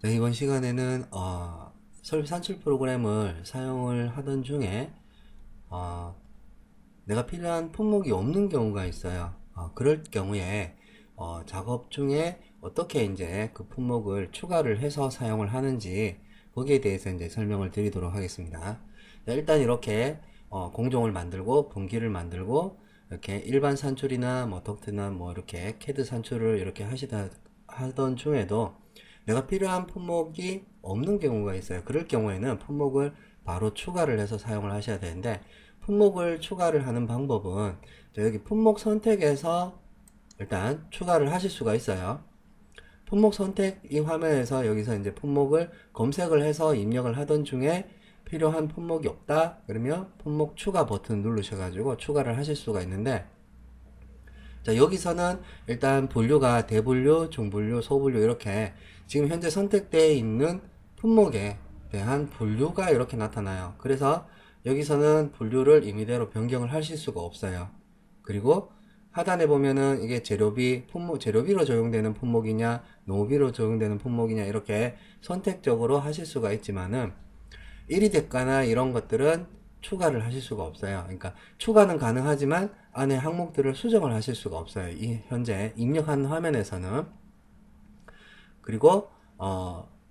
네, 이번 시간에는 설비 산출 프로그램을 사용을 하던 중에 어, 내가 필요한 품목이 없는 경우가 있어요. 그럴 경우에 작업 중에 어떻게 이제 그 품목을 추가를 해서 사용을 하는지 거기에 대해서 이제 설명을 드리도록 하겠습니다. 네, 일단 이렇게 공정을 만들고 분기를 만들고 이렇게 일반 산출이나 뭐 덕트나 뭐 이렇게 캐드 산출을 이렇게 하던 중에도 내가 필요한 품목이 없는 경우가 있어요. 그럴 경우에는 품목을 바로 추가를 해서 사용을 하셔야 되는데, 품목을 추가를 하는 방법은 여기 품목 선택에서 일단 추가를 하실 수가 있어요. 품목 선택 이 화면에서 여기서 이제 품목을 검색을 해서 입력을 하던 중에 필요한 품목이 없다 그러면 품목 추가 버튼 누르셔가지고 추가를 하실 수가 있는데, 자, 여기서는 일단 분류가 대분류, 중분류, 소분류 이렇게 지금 현재 선택되어 있는 품목에 대한 분류가 이렇게 나타나요. 그래서 여기서는 분류를 임의대로 변경을 하실 수가 없어요. 그리고 하단에 보면은 이게 재료비, 재료비로 적용되는 품목이냐, 노무비로 적용되는 품목이냐 이렇게 선택적으로 하실 수가 있지만은 1위 대가나 이런 것들은 추가를 하실 수가 없어요. 그러니까 추가는 가능하지만 안에 항목들을 수정을 하실 수가 없어요. 이 현재 입력한 화면에서는. 그리고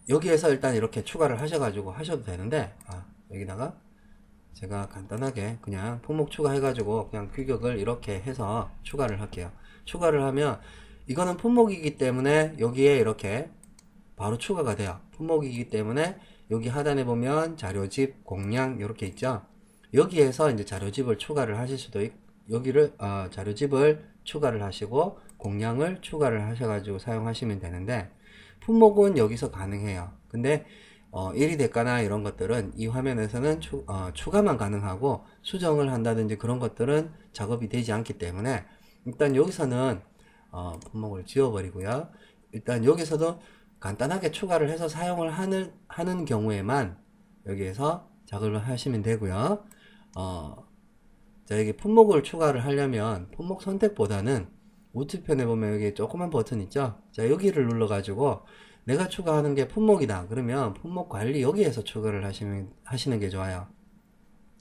여기에서 일단 이렇게 추가를 하셔가지고 하셔도 되는데, 여기다가 제가 간단하게 그냥 품목 추가해가지고 그냥 규격을 이렇게 해서 추가를 할게요. 추가를 하면 이거는 품목이기 때문에 여기에 이렇게 바로 추가가 돼요. 품목이기 때문에 여기 하단에 보면 자료집, 공량 이렇게 있죠. 여기에서 이제 자료집을 추가를 하실 수도 있고, 여기를 자료집을 추가를 하시고 공량을 추가를 하셔가지고 사용하시면 되는데, 품목은 여기서 가능해요. 근데 1위 대가나 이런 것들은 이 화면에서는 추가만 가능하고 수정을 한다든지 그런 것들은 작업이 되지 않기 때문에 일단 여기서는 품목을 지워버리고요. 일단 여기서도 간단하게 추가를 해서 사용을 하는 경우에만 여기에서 작업을 하시면 되고요. 자, 여기 품목을 추가를 하려면 품목 선택보다는 우측편에 보면 여기 조그만 버튼 있죠? 자, 여기를 눌러가지고 내가 추가하는 게 품목이다. 그러면 품목 관리 여기에서 추가를 하시는 게 좋아요.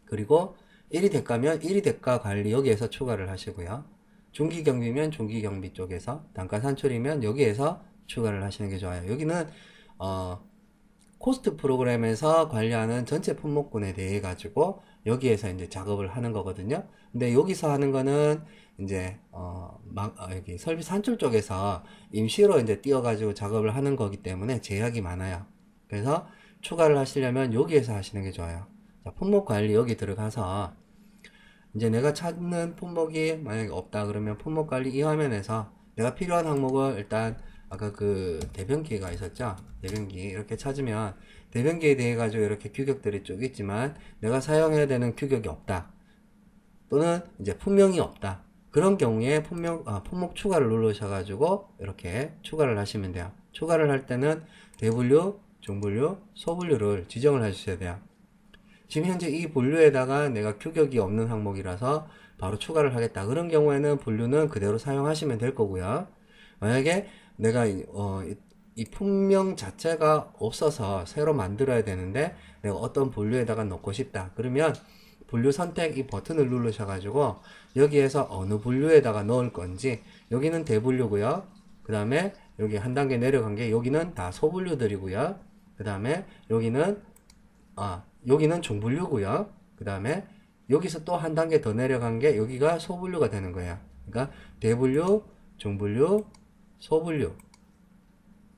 그리고 1위 대가면 1위 대가 관리 여기에서 추가를 하시고요. 중기 경비면 중기 경비 쪽에서, 단가 산출이면 여기에서 추가를 하시는 게 좋아요. 여기는 코스트 프로그램에서 관리하는 전체 품목군에 대해 가지고 여기에서 이제 작업을 하는 거거든요. 근데 여기서 하는 거는 이제 여기 설비 산출 쪽에서 임시로 이제 띄워가지고 작업을 하는 거기 때문에 제약이 많아요. 그래서 추가를 하시려면 여기에서 하시는 게 좋아요. 자, 품목 관리 여기 들어가서 이제 내가 찾는 품목이 만약에 없다 그러면 품목 관리 이 화면에서 내가 필요한 항목을 일단 아까 그 대변기가 있었죠. 대변기 이렇게 찾으면 대변기에 대해 가지고 이렇게 규격들이 쭉 있지만 내가 사용해야 되는 규격이 없다 또는 이제 품명이 없다 그런 경우에 품목 추가를 누르셔가지고 이렇게 추가를 하시면 돼요. 추가를 할 때는 대분류, 중분류, 소분류를 지정을 해주셔야 돼요. 지금 현재 이 분류에다가 내가 규격이 없는 항목이라서 바로 추가를 하겠다. 그런 경우에는 분류는 그대로 사용하시면 될 거고요. 만약에 내가 이 품명 자체가 없어서 새로 만들어야 되는데 내가 어떤 분류에다가 넣고 싶다. 그러면 분류 선택 이 버튼을 누르셔가지고 여기에서 어느 분류에다가 넣을 건지, 여기는 대분류고요. 그 다음에 여기 한 단계 내려간 게 여기는 다 소분류들이고요. 그 다음에 여기는 중분류고요. 그 다음에 여기서 또 한 단계 더 내려간 게 여기가 소분류가 되는 거예요. 그러니까 대분류, 중분류, 소분류.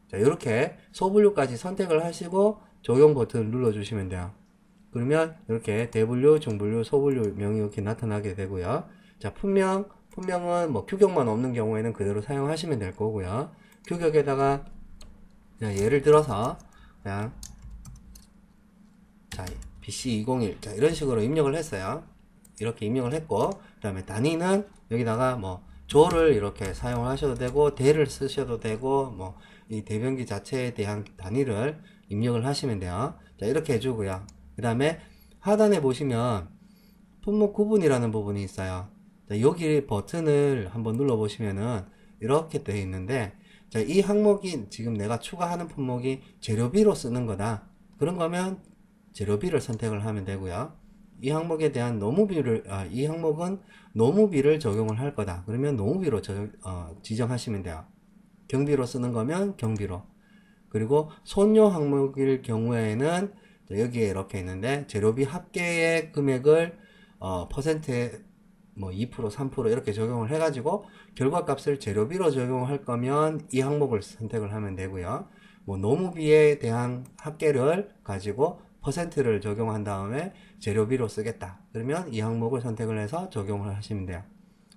자, 이렇게 소분류까지 선택을 하시고 적용 버튼을 눌러주시면 돼요. 그러면 이렇게 대분류, 중분류, 소분류 명이 이렇게 나타나게 되고요. 자, 품명은 뭐 규격만 없는 경우에는 그대로 사용하시면 될 거고요. 규격에다가 예를 들어서 그냥 자, BC201 자, 이런 식으로 입력을 했어요. 이렇게 입력을 했고, 그 다음에 단위는 여기다가 뭐 조를 이렇게 사용을 하셔도 되고 대를 쓰셔도 되고 뭐 이 대변기 자체에 대한 단위를 입력을 하시면 돼요. 자, 이렇게 해주고요. 그 다음에 하단에 보시면 품목 구분이라는 부분이 있어요. 자, 여기 버튼을 한번 눌러 보시면은 이렇게 되어 있는데, 자, 이 항목이 지금 내가 추가하는 품목이 재료비로 쓰는 거다. 그런 거면 재료비를 선택을 하면 되고요. 이 항목에 대한 이 항목은 노무비를 적용을 할 거다. 그러면 노무비로 지정하시면 돼요. 경비로 쓰는 거면 경비로. 그리고 손료 항목일 경우에는 여기에 이렇게 있는데 재료비 합계의 금액을 퍼센트에 뭐 2%, 3% 이렇게 적용을 해가지고 결과값을 재료비로 적용할 거면 이 항목을 선택을 하면 되고요. 뭐 노무비에 대한 합계를 가지고 퍼센트를 적용한 다음에 재료비로 쓰겠다. 그러면 이 항목을 선택을 해서 적용을 하시면 돼요.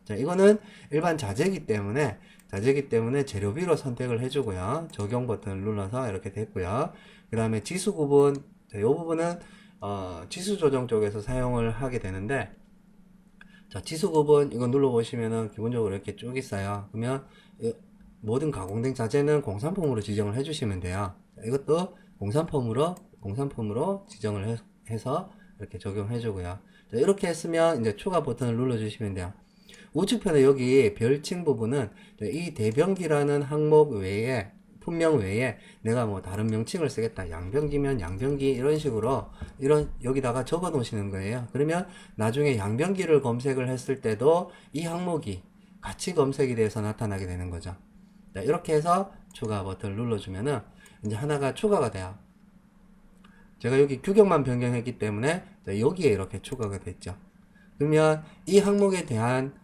자, 이거는 일반 자재기 때문에 재료비로 선택을 해주고요. 적용 버튼을 눌러서 이렇게 됐고요. 그 다음에 지수 구분, 자, 이 부분은 지수 조정 쪽에서 사용을 하게 되는데, 자, 지수 구분 이거 눌러보시면은 기본적으로 이렇게 쭉 있어요. 그러면 모든 가공된 자재는 공산품으로 지정을 해주시면 돼요. 자, 이것도 공산품으로 지정을 해서 이렇게 적용해주고요. 자, 이렇게 했으면 이제 추가 버튼을 눌러주시면 돼요. 우측편에 여기 별칭 부분은 이 대변기라는 항목 외에 품명 외에 내가 뭐 다른 명칭을 쓰겠다. 양변기면 양변기 이런 식으로 여기다가 적어 놓으시는 거예요. 그러면 나중에 양변기를 검색을 했을 때도 이 항목이 같이 검색이 돼서 나타나게 되는 거죠. 자, 이렇게 해서 추가 버튼을 눌러주면은 이제 하나가 추가가 돼요. 제가 여기 규격만 변경했기 때문에 여기에 이렇게 추가가 됐죠. 그러면 이 항목에 대한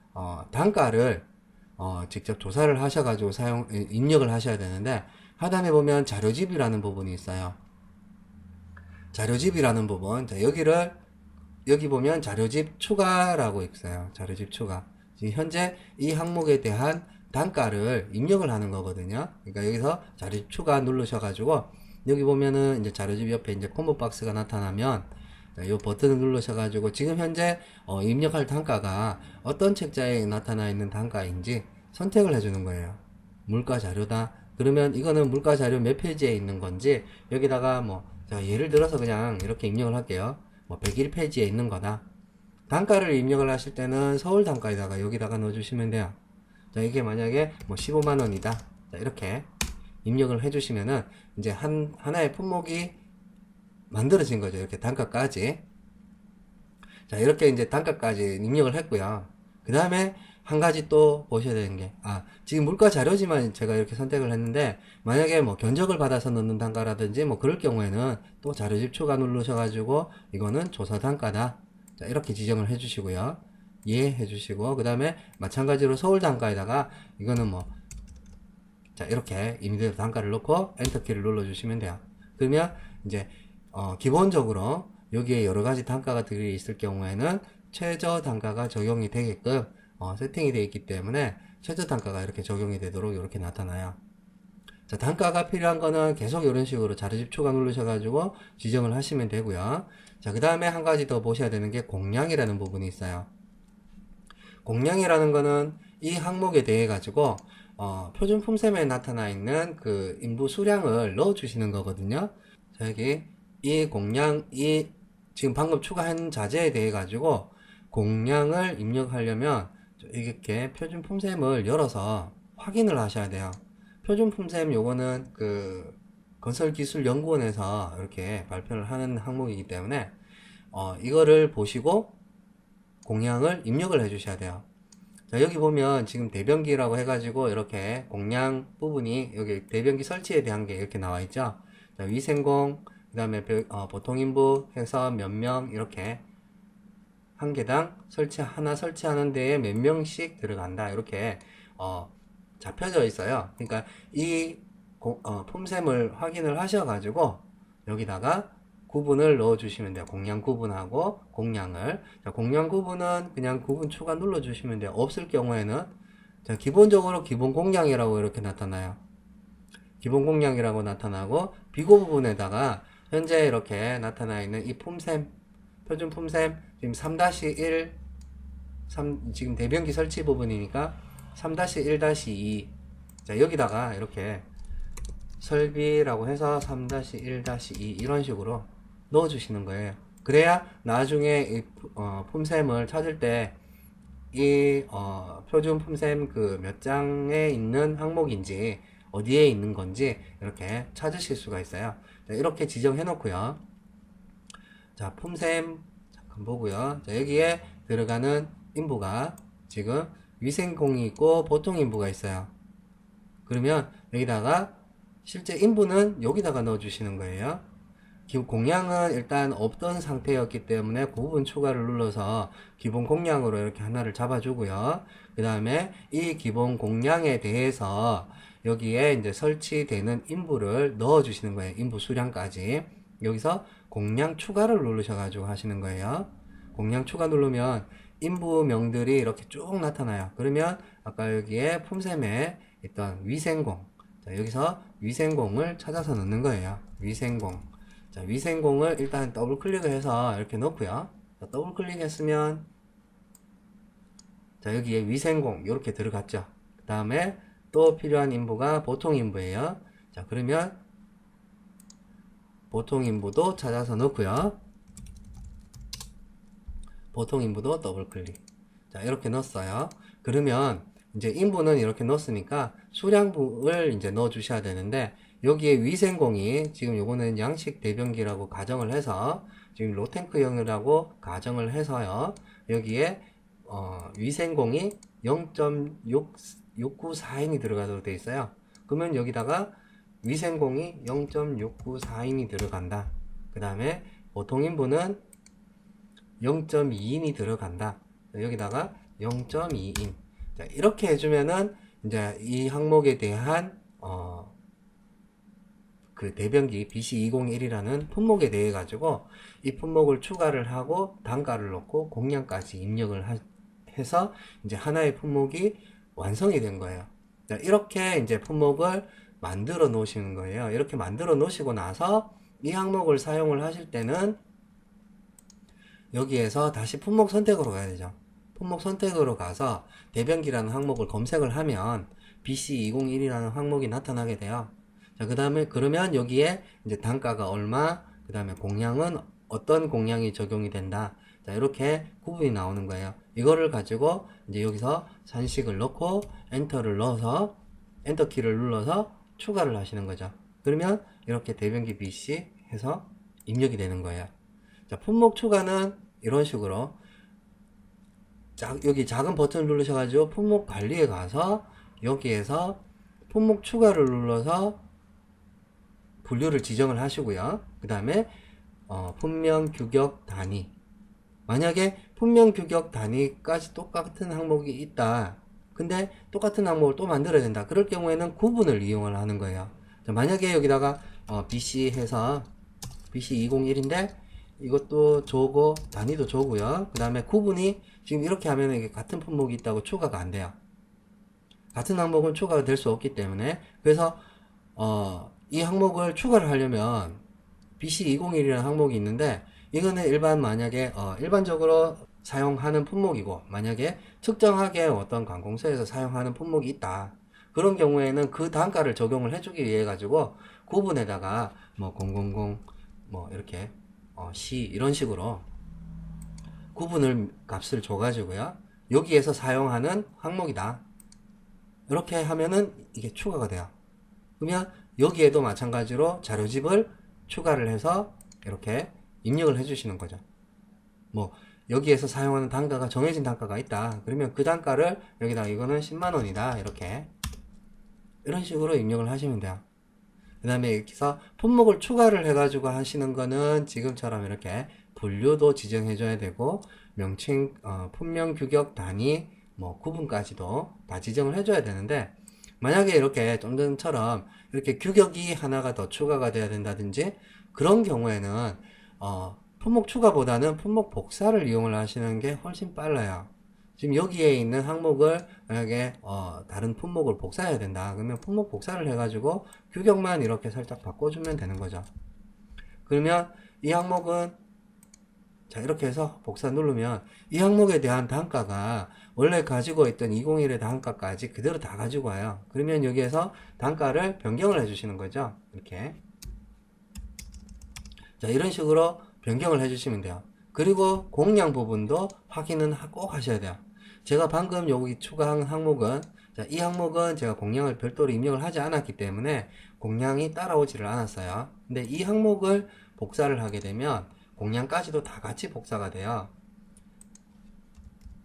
단가를 직접 조사를 하셔가지고 입력을 하셔야 되는데, 하단에 보면 자료집이라는 부분이 있어요. 자료집이라는 부분, 자, 여기 보면 자료집 추가라고 있어요. 자료집 추가. 지금 현재 이 항목에 대한 단가를 입력을 하는 거거든요. 그러니까 여기서 자료집 추가 누르셔가지고, 여기 보면은 이제 자료집 옆에 이제 콤보 박스가 나타나면, 이 버튼을 누르셔가지고 지금 현재 입력할 단가가 어떤 책자에 나타나 있는 단가인지 선택을 해주는 거예요. 물가 자료다. 그러면 이거는 물가 자료 몇 페이지에 있는 건지 여기다가 뭐 제가 예를 들어서 그냥 이렇게 입력을 할게요. 뭐 101페이지에 있는 거다. 단가를 입력을 하실 때는 서울 단가에다가 여기다가 넣어주시면 돼요. 자, 이게 만약에 뭐 15만 원이다. 자, 이렇게 입력을 해주시면은 이제 하나의 품목이 만들어진 거죠. 이렇게 단가까지. 자, 이렇게 이제 단가까지 입력을 했고요. 그 다음에 한 가지 또 보셔야 되는 게, 지금 물가 자료지만 제가 이렇게 선택을 했는데, 만약에 뭐 견적을 받아서 넣는 단가라든지 뭐 그럴 경우에는 또 자료집 추가 누르셔가지고, 이거는 조사 단가다. 자, 이렇게 지정을 해주시고요. 예 해주시고, 그 다음에 마찬가지로 서울 단가에다가, 이거는 뭐, 자, 이렇게 임의대로 단가를 넣고 엔터키를 눌러주시면 돼요. 그러면 이제 기본적으로 여기에 여러 가지 단가가 들어있을 경우에는 최저 단가가 적용이 되게끔 세팅이 되어 있기 때문에 최저 단가가 이렇게 적용이 되도록 이렇게 나타나요. 자, 단가가 필요한 거는 계속 이런 식으로 자료집 추가 누르셔가지고 지정을 하시면 되고요. 자, 그 다음에 한 가지 더 보셔야 되는 게 공량이라는 부분이 있어요. 공량이라는 거는 이 항목에 대해 가지고 표준 품셈에 나타나 있는 그 인부 수량을 넣어 주시는 거거든요. 자, 여기 이 지금 방금 추가한 자재에 대해 가지고 공량을 입력하려면 이렇게 표준 품셈을 열어서 확인을 하셔야 돼요. 표준 품셈 요거는 그 건설기술연구원에서 이렇게 발표를 하는 항목이기 때문에 이거를 보시고 공량을 입력을 해 주셔야 돼요. 자, 여기 보면 지금 대변기라고 해가지고 이렇게 공량 부분이 여기 대변기 설치에 대한 게 이렇게 나와 있죠. 자, 위생공, 그 다음에 보통 인부 해서 몇 명 이렇게 한 개당 하나 설치하는 데에 몇 명씩 들어간다. 이렇게 잡혀져 있어요. 그러니까 이 품셈을 확인을 하셔가지고 여기다가 구분을 넣어 주시면 돼요. 공량 구분하고 공량을. 자, 공량 구분은 그냥 구분 추가 눌러 주시면 돼요. 없을 경우에는 자, 기본적으로 기본 공량이라고 이렇게 나타나요. 기본 공량이라고 나타나고 비고 부분에다가 현재 이렇게 나타나 있는 이 품셈, 표준 품셈 지금 3-1 지금 대변기 설치 부분이니까 3-1-2 자, 여기다가 이렇게 설비라고 해서 3-1-2 이런 식으로 넣어 주시는 거예요. 그래야 나중에 이 품셈을 찾을 때 이 표준 품셈 그 몇 장에 있는 항목인지 어디에 있는 건지 이렇게 찾으실 수가 있어요. 자, 이렇게 지정해 놓고요. 자, 품셈 잠깐 보고요. 자, 여기에 들어가는 인부가 지금 위생공이 있고 보통 인부가 있어요. 그러면 여기다가 실제 인부는 여기다가 넣어 주시는 거예요. 공량은 일단 없던 상태였기 때문에 그 부분 추가를 눌러서 기본 공량으로 이렇게 하나를 잡아주고요. 그 다음에 이 기본 공량에 대해서 여기에 이제 설치되는 인부를 넣어 주시는 거예요. 인부 수량까지. 여기서 공량 추가를 누르셔가지고 하시는 거예요. 공량 추가 누르면 인부명들이 이렇게 쭉 나타나요. 그러면 아까 여기에 품셈에 있던 위생공, 자, 여기서 위생공을 찾아서 넣는 거예요. 위생공. 자, 위생공을 일단 더블 클릭을 해서 이렇게 넣고요. 자, 더블 클릭했으면 자, 여기에 위생공 이렇게 들어갔죠. 그 다음에 또 필요한 인부가 보통 인부예요. 자, 그러면 보통 인부도 찾아서 넣고요. 보통 인부도 더블 클릭. 자, 이렇게 넣었어요. 그러면 이제 인부는 이렇게 넣었으니까 수량부를 이제 넣어 주셔야 되는데, 여기에 위생공이 지금 요거는 양식 대변기라고 가정을 해서 지금 로탱크형이라고 가정을 해서요. 여기에 위생공이 0.694인이 들어가도록 되어 있어요. 그러면 여기다가 위생공이 0.694인이 들어간다. 그 다음에 보통 인부는 0.2인이 들어간다. 여기다가 0.2인. 자, 이렇게 해주면은 이제 이 항목에 대한 그 대변기 BC201이라는 품목에 대해 가지고 이 품목을 추가를 하고 단가를 넣고 공량까지 입력을 해서 이제 하나의 품목이 완성이 된 거예요. 자, 이렇게 이제 품목을 만들어 놓으시는 거예요. 이렇게 만들어 놓으시고 나서 이 항목을 사용을 하실 때는 여기에서 다시 품목 선택으로 가야 되죠. 품목 선택으로 가서 대변기라는 항목을 검색을 하면 BC201이라는 항목이 나타나게 돼요. 자, 그 다음에 그러면 여기에 이제 단가가 얼마, 그 다음에 공량은 어떤 공량이 적용이 된다. 자, 이렇게 구분이 나오는 거예요. 이거를 가지고 이제 여기서 산식을 넣고 엔터를 넣어서 엔터 키를 눌러서 추가를 하시는 거죠. 그러면 이렇게 대변기 BC 해서 입력이 되는 거예요. 자, 품목 추가는 이런 식으로 여기 작은 버튼을 누르셔가지고 품목 관리에 가서 여기에서 품목 추가를 눌러서 분류를 지정을 하시고요. 그 다음에 품명 규격 단위, 만약에 품명 규격 단위까지 똑같은 항목이 있다. 근데 똑같은 항목을 또 만들어야 된다. 그럴 경우에는 구분을 이용을 하는 거예요. 자, 만약에 여기다가 BC 해서 BC201인데 이것도 조고 단위도 조고요. 그 다음에 구분이 지금 이렇게 하면 이게 같은 품목이 있다고 추가가 안 돼요. 같은 항목은 추가가 될 수 없기 때문에, 그래서 이 항목을 추가를 하려면 BC201이라는 항목이 있는데, 이거는 만약에 일반적으로 사용하는 품목이고, 만약에 특정하게 어떤 관공서에서 사용하는 품목이 있다. 그런 경우에는 그 단가를 적용을 해주기 위해 가지고 구분에다가 뭐 000 뭐 이렇게 C 이런 식으로 구분을 값을 줘가지고요. 여기에서 사용하는 항목이다. 이렇게 하면은 이게 추가가 돼요. 그러면 여기에도 마찬가지로 자료집을 추가를 해서 이렇게 입력을 해주시는 거죠. 뭐 여기에서 사용하는 단가가 정해진 단가가 있다. 그러면 그 단가를 여기다 이거는 10만원이다. 이렇게 이런 식으로 입력을 하시면 돼요. 그 다음에 여기서 품목을 추가를 해가지고 하시는 거는 지금처럼 이렇게 분류도 지정해 줘야 되고, 명칭, 품명 규격 단위, 뭐 구분까지도 다 지정을 해줘야 되는데, 만약에 이렇게 좀 전처럼 이렇게 규격이 하나가 더 추가가 돼야 된다든지 그런 경우에는 품목 추가보다는 품목 복사를 이용을 하시는 게 훨씬 빨라요. 지금 여기에 있는 항목을 만약에 다른 품목을 복사해야 된다. 그러면 품목 복사를 해가지고 규격만 이렇게 살짝 바꿔주면 되는 거죠. 그러면 이 항목은 자, 이렇게 해서 복사 누르면 이 항목에 대한 단가가 원래 가지고 있던 201의 단가까지 그대로 다 가지고 와요. 그러면 여기에서 단가를 변경을 해주시는 거죠. 이렇게. 자, 이런 식으로 변경을 해주시면 돼요. 그리고 공량 부분도 확인은 꼭 하셔야 돼요. 제가 방금 여기 추가한 항목은 자, 이 항목은 제가 공량을 별도로 입력을 하지 않았기 때문에 공량이 따라오지를 않았어요. 근데 이 항목을 복사를 하게 되면 공량까지도 다 같이 복사가 돼요.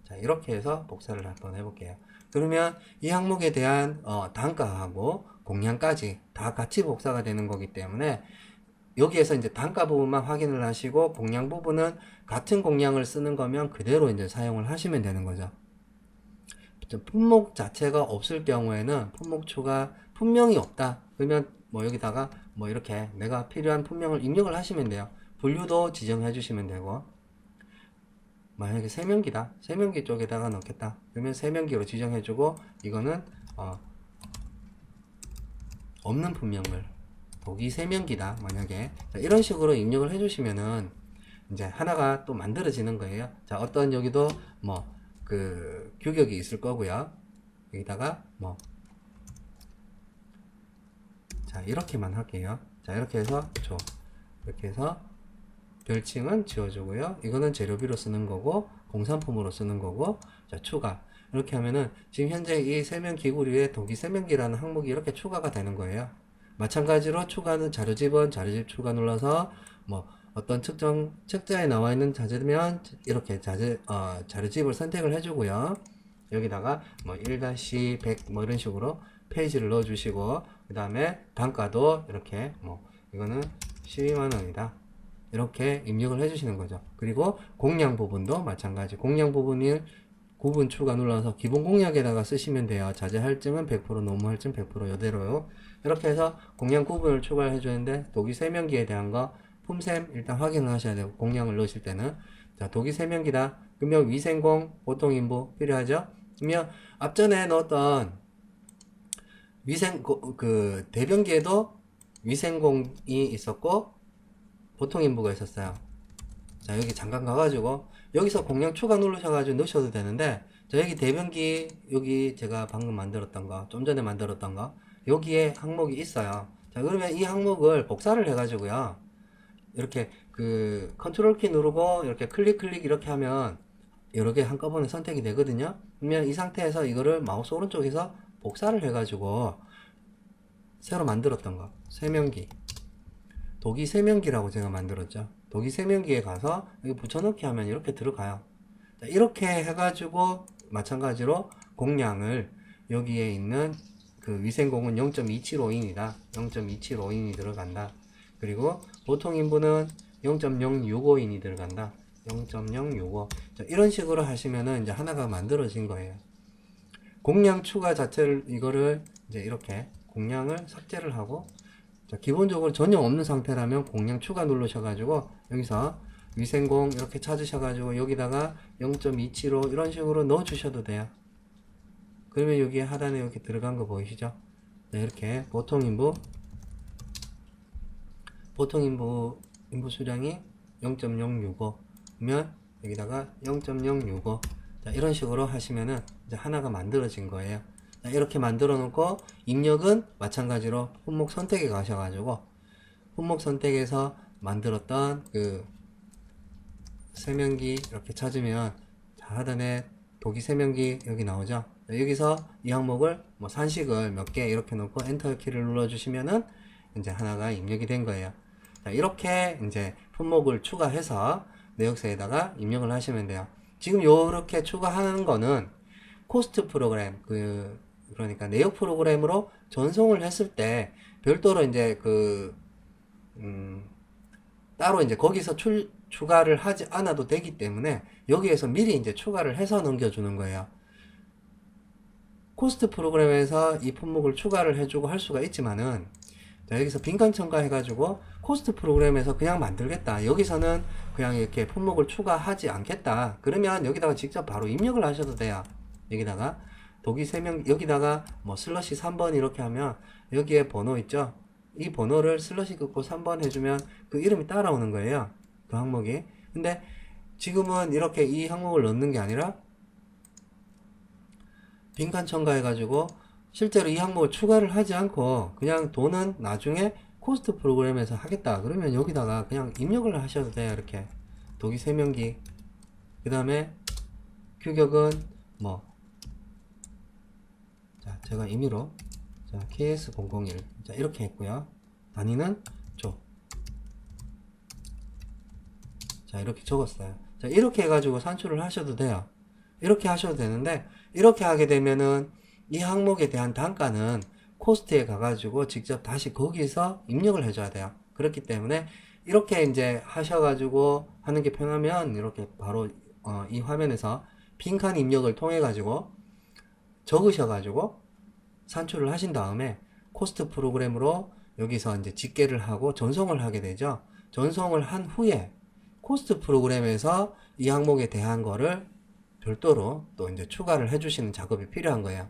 자, 이렇게 해서 복사를 한번 해볼게요. 그러면 이 항목에 대한 단가하고 공량까지 다 같이 복사가 되는 거기 때문에 여기에서 이제 단가 부분만 확인을 하시고 공량 부분은 같은 공량을 쓰는 거면 그대로 이제 사용을 하시면 되는 거죠. 품목 자체가 없을 경우에는 품목 추가 품명이 없다 그러면 뭐 여기다가 뭐 이렇게 내가 필요한 품명을 입력을 하시면 돼요. 분류도 지정해 주시면 되고, 만약에 세면기다, 세면기 쪽에다가 넣겠다 그러면 세면기로 지정해 주고, 이거는 없는 품명을 독이 세면기다 만약에, 이런 식으로 입력을 해 주시면은 이제 하나가 또 만들어지는 거예요. 자, 어떤 여기도 뭐 그 규격이 있을 거고요. 여기다가 뭐 자 이렇게만 할게요. 자, 이렇게 해서 이렇게 해서 별칭은 지워주고요. 이거는 재료비로 쓰는 거고 공산품으로 쓰는 거고, 자 추가 이렇게 하면은 지금 현재 이 세면 기구류에 독이 세면기라는 항목이 이렇게 추가가 되는 거예요. 마찬가지로 추가는 자료집은 자료집 추가 눌러서 뭐 어떤 특정 책자에 나와 있는 자재면 이렇게 자료집을 선택을 해주고요. 여기다가 뭐 1-100 뭐 이런 식으로 페이지를 넣어 주시고, 그 다음에 단가도 이렇게 뭐 이거는 12만원이다 이렇게 입력을 해 주시는 거죠. 그리고 공량 부분도 마찬가지, 공량 부분을 구분 추가 눌러서 기본 공략에다가 쓰시면 돼요. 자재 할증은 100%, 노무 할증 100% 이대로요. 이렇게 해서 공량 구분을 추가해 주는데, 독이 세면기에 대한 거 품셈 일단 확인을 하셔야 되고, 공량을 넣으실 때는 자 독이 세면기다 그러면 위생공 보통 인부 필요하죠. 그러면 앞전에 넣었던 그 대변기에도 위생공이 있었고 보통 인부가 있었어요. 자, 여기 잠깐 가가지고 여기서 공량 추가 누르셔가지고 넣으셔도 되는데, 자 여기 대변기, 여기 제가 방금 만들었던 거, 좀 전에 만들었던 거, 여기에 항목이 있어요. 자, 그러면 이 항목을 복사를 해가지고요, 이렇게 그 컨트롤 키 누르고 이렇게 클릭 이렇게 하면 여러 개 한꺼번에 선택이 되거든요. 그러면 이 상태에서 이거를 마우스 오른쪽에서 복사를 해가지고 새로 만들었던 거, 세면기, 독이 세면기라고 제가 만들었죠. 독이 세면기에 가서 여기 붙여넣기 하면 이렇게 들어가요. 자, 이렇게 해가지고 마찬가지로 공량을 여기에 있는 그 위생공은 0.275인이다 0.275인이 들어간다. 그리고 보통 인부는 0.065인이 들어간다. 0.065. 자, 이런 식으로 하시면은 이제 하나가 만들어진 거예요. 공량 추가 자체를, 이거를 이제 이렇게 공량을 삭제를 하고, 자, 기본적으로 전혀 없는 상태라면 공량 추가 누르셔가지고 여기서 위생공 이렇게 찾으셔가지고 여기다가 0.275 이런 식으로 넣어 주셔도 돼요. 그러면 여기 하단에 이렇게 들어간 거 보이시죠? 네, 이렇게 보통 인부 수량이 0.065 그러면 여기다가 0.065. 자, 이런 식으로 하시면은 이제 하나가 만들어진 거예요. 자, 이렇게 만들어 놓고 입력은 마찬가지로 품목 선택에 가셔가지고 품목 선택에서 만들었던 그 세면기 이렇게 찾으면, 자, 하단에 독이 세면기 여기 나오죠. 자, 여기서 이 항목을 뭐 산식을 몇 개 이렇게 놓고 엔터 키를 눌러 주시면은 이제 하나가 입력이 된 거예요. 자, 이렇게 이제 품목을 추가해서 내역서에다가 입력을 하시면 돼요. 지금 요렇게 추가하는 거는 코스트 프로그램, 그러니까 내역 프로그램으로 전송을 했을 때 별도로 이제 따로 이제 거기서 추가를 하지 않아도 되기 때문에 여기에서 미리 이제 추가를 해서 넘겨주는 거예요. 코스트 프로그램에서 이 품목을 추가를 해주고 할 수가 있지만은, 자, 여기서 빈칸 첨가해가지고 코스트 프로그램에서 그냥 만들겠다, 여기서는 그냥 이렇게 품목을 추가하지 않겠다, 그러면 여기다가 직접 바로 입력을 하셔도 돼요. 여기다가 독이 3명, 여기다가 뭐 슬러시 3번 이렇게 하면 여기에 번호 있죠? 이 번호를 슬러시 긋고 3번 해주면 그 이름이 따라오는 거예요, 그 항목이. 근데 지금은 이렇게 이 항목을 넣는 게 아니라 빈칸 첨가해가지고 실제로 이 항목을 추가를 하지 않고 그냥 돈은 나중에 코스트 프로그램에서 하겠다 그러면 여기다가 그냥 입력을 하셔도 돼요. 이렇게 독이 세면기, 그 다음에 규격은 뭐 자, 제가 임의로 자, KS001 자, 이렇게 했고요. 단위는 조. 자, 이렇게 적었어요. 자, 이렇게 해가지고 산출을 하셔도 돼요. 이렇게 하셔도 되는데, 이렇게 하게 되면은 이 항목에 대한 단가는 코스트에 가가지고 직접 다시 거기서 입력을 해줘야 돼요. 그렇기 때문에 이렇게 이제 하셔가지고 하는 게 편하면 이렇게 바로 이 화면에서 빈칸 입력을 통해 가지고 적으셔가지고 산출을 하신 다음에 코스트 프로그램으로 여기서 이제 집계를 하고 전송을 하게 되죠. 전송을 한 후에 코스트 프로그램에서 이 항목에 대한 거를 별도로 또 이제 추가를 해주시는 작업이 필요한 거예요.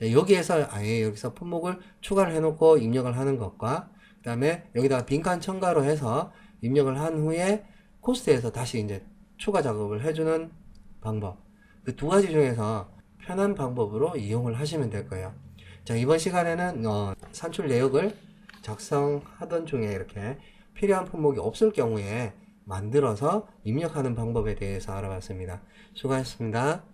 여기에서 아예 여기서 품목을 추가를 해놓고 입력을 하는 것과 그 다음에 여기다가 빈칸 첨가로 해서 입력을 한 후에 코스트에서 다시 이제 추가 작업을 해주는 방법, 그 두 가지 중에서 편한 방법으로 이용을 하시면 될 거예요. 자, 이번 시간에는 산출 내역을 작성하던 중에 이렇게 필요한 품목이 없을 경우에 만들어서 입력하는 방법에 대해서 알아봤습니다. 수고하셨습니다.